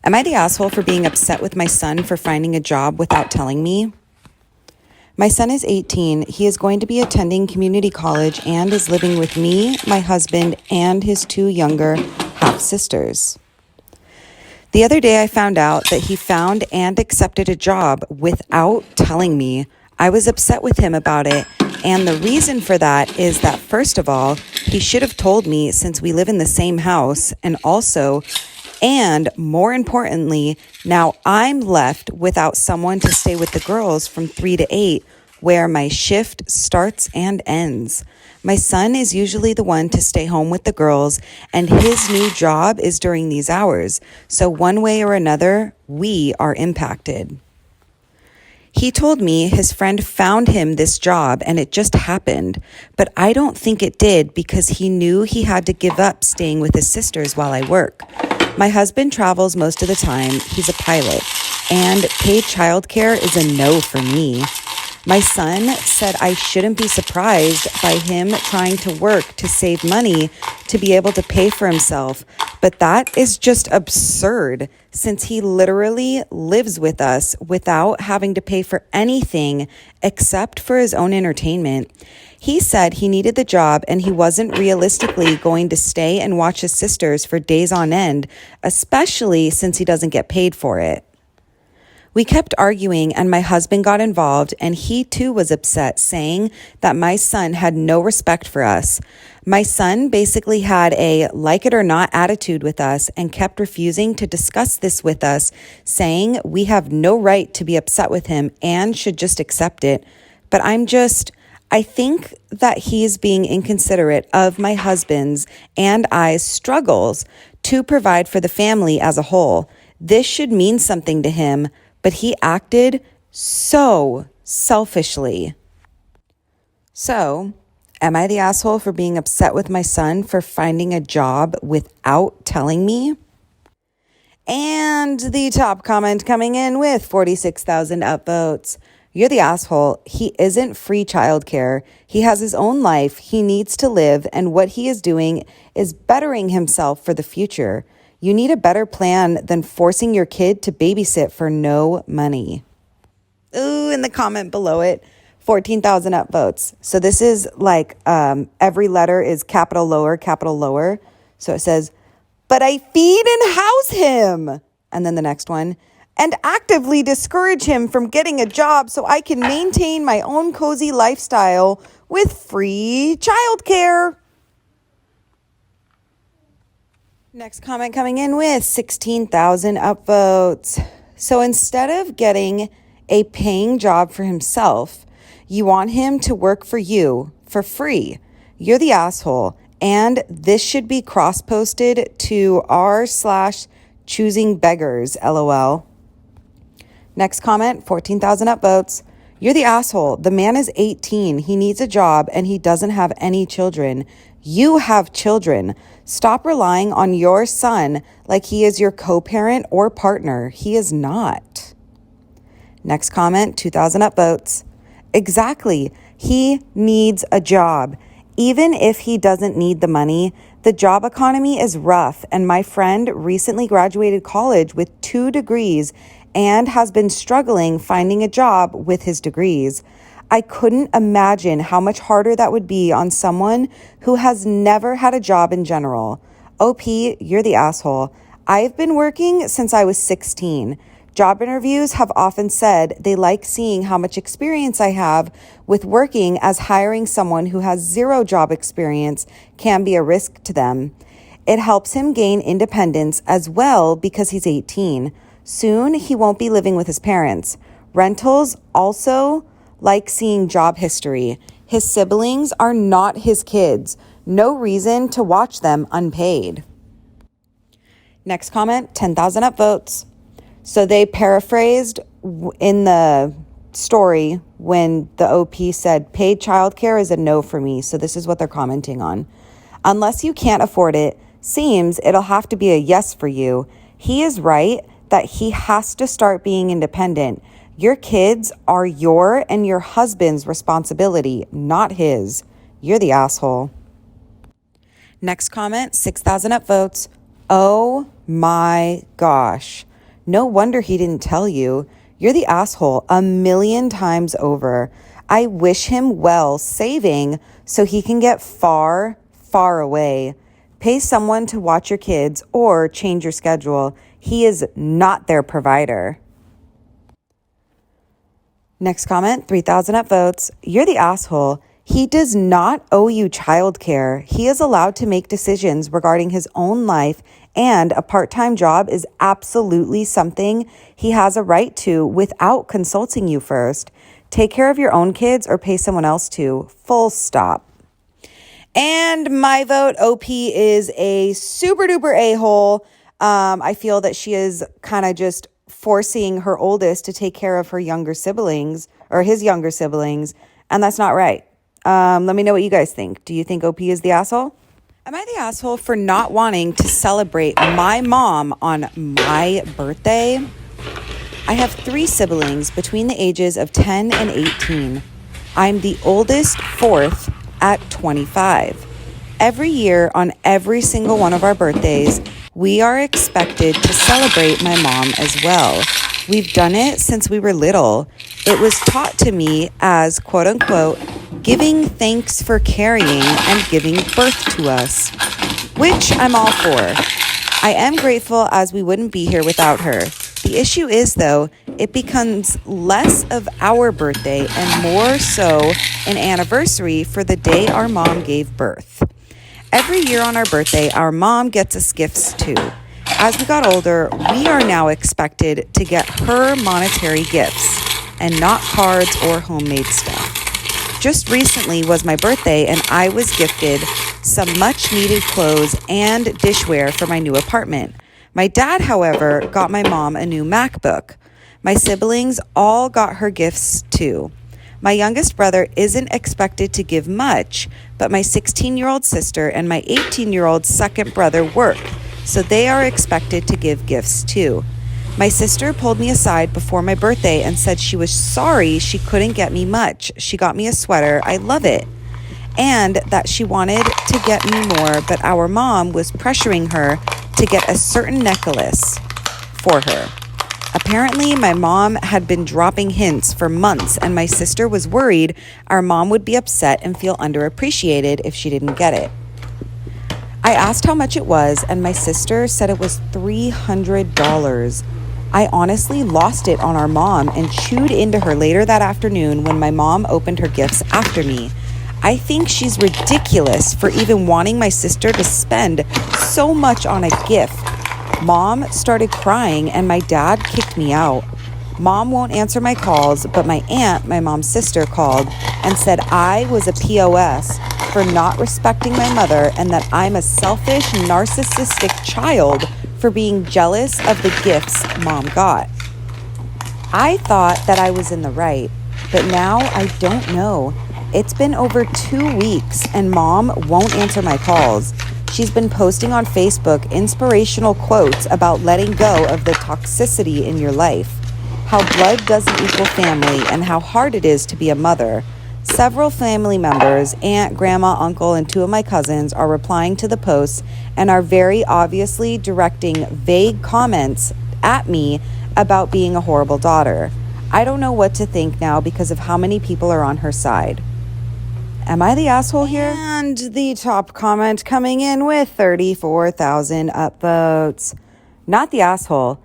Am I the asshole for being upset with my son for finding a job without telling me? My son is 18. He is going to be attending community college and is living with me, my husband, and his two younger half-sisters. The other day, I found out that he found and accepted a job without telling me. I was upset with him about it, and the reason for that is that, first of all, he should have told me since we live in the same house, and more importantly, now I'm left without someone to stay with the girls from 3 to 8, where my shift starts and ends. My son is usually the one to stay home with the girls, and his new job is during these hours. So one way or another, we are impacted. He told me his friend found him this job and it just happened, but I don't think it did because he knew he had to give up staying with his sisters while I work. My husband travels most of the time. He's a pilot, and paid childcare is a no for me. My son said I shouldn't be surprised by him trying to work to save money to be able to pay for himself, but that is just absurd since he literally lives with us without having to pay for anything except for his own entertainment. He said he needed the job and he wasn't realistically going to stay and watch his sisters for days on end, especially since he doesn't get paid for it. We kept arguing and my husband got involved and he too was upset, saying that my son had no respect for us. My son basically had a like it or not attitude with us and kept refusing to discuss this with us, saying we have no right to be upset with him and should just accept it. But I think that he's being inconsiderate of my husband's and I's struggles to provide for the family as a whole. This should mean something to him, but he acted so selfishly. So, am I the asshole for being upset with my son for finding a job without telling me? And the top comment coming in with 46,000 upvotes. You're the asshole. He isn't free childcare. He has his own life. He needs to live, and what he is doing is bettering himself for the future. You need a better plan than forcing your kid to babysit for no money. Ooh, in the comment below it, 14,000 upvotes. So this is like every letter is capital lower. So it says, but I feed and house him. And then the next one, and actively discourage him from getting a job so I can maintain my own cozy lifestyle with free childcare. Next comment coming in with 16,000 upvotes. So instead of getting a paying job for himself, you want him to work for you for free. You're the asshole. And this should be cross-posted to r/choosing beggars, LOL. Next comment, 14,000 upvotes. You're the asshole. The man is 18. He needs a job and he doesn't have any children. You have children. Stop relying on your son like he is your co-parent or partner. He is not. Next comment, 2,000 upvotes. Exactly. He needs a job. Even if he doesn't need the money, the job economy is rough, and my friend recently graduated college with 2 degrees and has been struggling finding a job with his degrees. I couldn't imagine how much harder that would be on someone who has never had a job in general. OP, you're the asshole. I've been working since I was 16. Job interviews have often said they like seeing how much experience I have with working, as hiring someone who has 0 job experience can be a risk to them. It helps him gain independence as well because he's 18. Soon he won't be living with his parents. Rentals also like seeing job history. His siblings are not his kids. No reason to watch them unpaid. Next comment, 10,000 upvotes. So they paraphrased in the story when the OP said, paid childcare is a no for me. So this is what they're commenting on. Unless you can't afford it, seems it'll have to be a yes for you. He is right that he has to start being independent. Your kids are your and your husband's responsibility, not his. You're the asshole. Next comment, 6,000 upvotes. Oh my gosh. No wonder he didn't tell you. You're the asshole 1,000,000 times over. I wish him well saving so he can get far, far away. Pay someone to watch your kids or change your schedule. He is not their provider. Next comment, 3,000 upvotes. You're the asshole. He does not owe you childcare. He is allowed to make decisions regarding his own life, and a part-time job is absolutely something he has a right to without consulting you first. Take care of your own kids or pay someone else to. Full stop. And my vote, OP is a super duper a-hole. I feel that she is kind of just forcing her oldest to take care of her younger siblings or his younger siblings, and that's not right. Let me know what you guys think. Do you think OP is the asshole? Am I the asshole for not wanting to celebrate my mom on my birthday? I have 3 siblings between the ages of 10 and 18. I'm the oldest, 4th, at 25. Every year on every single one of our birthdays, we are expected to celebrate my mom as well. We've done it since we were little. It was taught to me as, quote unquote, giving thanks for carrying and giving birth to us, which I'm all for. I am grateful as we wouldn't be here without her. The issue is, though, it becomes less of our birthday and more so an anniversary for the day our mom gave birth. Every year on our birthday, our mom gets us gifts too. As we got older, we are now expected to get her monetary gifts and not cards or homemade stuff. Just recently was my birthday and I was gifted some much needed clothes and dishware for my new apartment. My dad, however, got my mom a new MacBook. My siblings all got her gifts too. My youngest brother isn't expected to give much, but my 16-year-old sister and my 18-year-old second brother work, so they are expected to give gifts too. My sister pulled me aside before my birthday and said she was sorry she couldn't get me much. She got me a sweater. I love it. And that she wanted to get me more, but our mom was pressuring her to get a certain necklace for her. Apparently, my mom had been dropping hints for months, and my sister was worried our mom would be upset and feel underappreciated if she didn't get it. I asked how much it was, and my sister said it was $300. I honestly lost it on our mom and chewed into her later that afternoon when my mom opened her gifts after me. I think she's ridiculous for even wanting my sister to spend so much on a gift. Mom started crying and my dad kicked me out. Mom won't answer my calls, but my aunt, my mom's sister, called and said I was a POS for not respecting my mother and that I'm a selfish, narcissistic child for being jealous of the gifts mom got. I thought that I was in the right, but now I don't know. It's been over 2 weeks and mom won't answer my calls. She's been posting on Facebook inspirational quotes about letting go of the toxicity in your life, how blood doesn't equal family, and how hard it is to be a mother. Several family members, aunt, grandma, uncle, and 2 of my cousins are replying to the posts and are very obviously directing vague comments at me about being a horrible daughter. I don't know what to think now because of how many people are on her side. Am I the asshole here? And the top comment coming in with 34,000 upvotes. Not the asshole.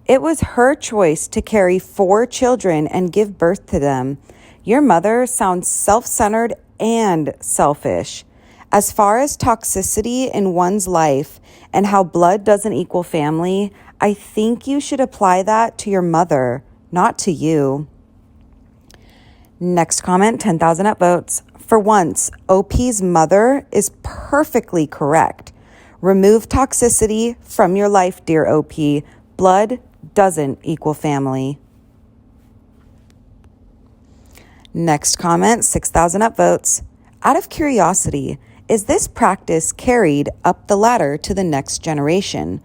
It was her choice to carry 4 children and give birth to them. Your mother sounds self-centered and selfish. As far as toxicity in one's life and how blood doesn't equal family, I think you should apply that to your mother, not to you. Next comment, 10,000 upvotes. For once, OP's mother is perfectly correct. Remove toxicity from your life, dear OP. Blood doesn't equal family. Next comment, 6,000 upvotes. Out of curiosity, is this practice carried up the ladder to the next generation?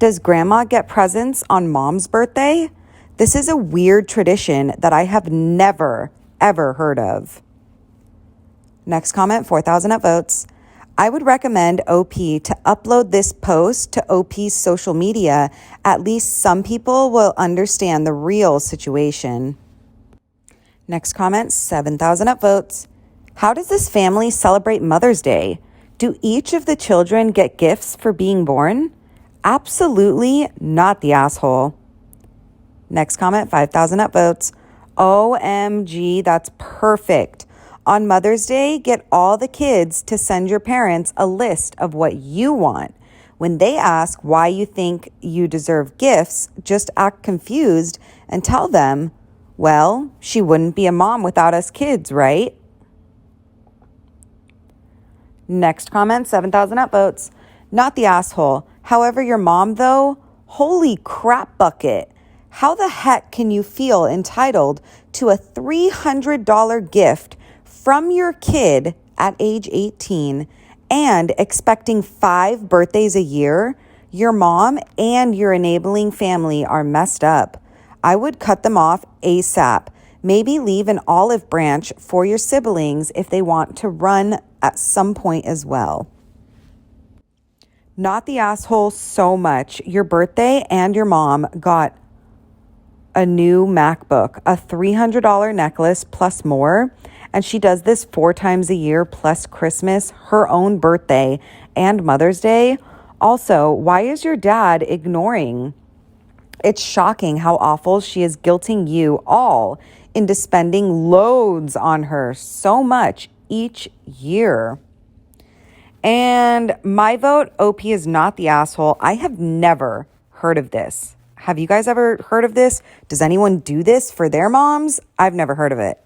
Does grandma get presents on mom's birthday? This is a weird tradition that I have never, ever heard of. Next comment, 4,000 upvotes. I would recommend OP to upload this post to OP's social media. At least some people will understand the real situation. Next comment, 7,000 upvotes. How does this family celebrate Mother's Day? Do each of the children get gifts for being born? Absolutely not the asshole. Next comment, 5,000 upvotes. OMG, that's perfect. On Mother's Day, get all the kids to send your parents a list of what you want. When they ask why you think you deserve gifts, just act confused and tell them, well, she wouldn't be a mom without us kids, right? Next comment, 7,000 upvotes. Not the asshole. However, your mom, though, holy crap bucket. How the heck can you feel entitled to a $300 gift from your kid at age 18 and expecting 5 birthdays a year? Your mom and your enabling family are messed up. I would cut them off ASAP. Maybe leave an olive branch for your siblings if they want to run at some point as well. Not the asshole so much. Your birthday and your mom got a new MacBook, a $300 necklace plus more, and she does this 4 times a year plus Christmas, her own birthday, and Mother's Day. Also, why is your dad ignoring? It's shocking how awful she is guilting you all into spending loads on her, so much each year. And my vote, OP is not the asshole. I have never heard of this. Have you guys ever heard of this? Does anyone do this for their moms? I've never heard of it.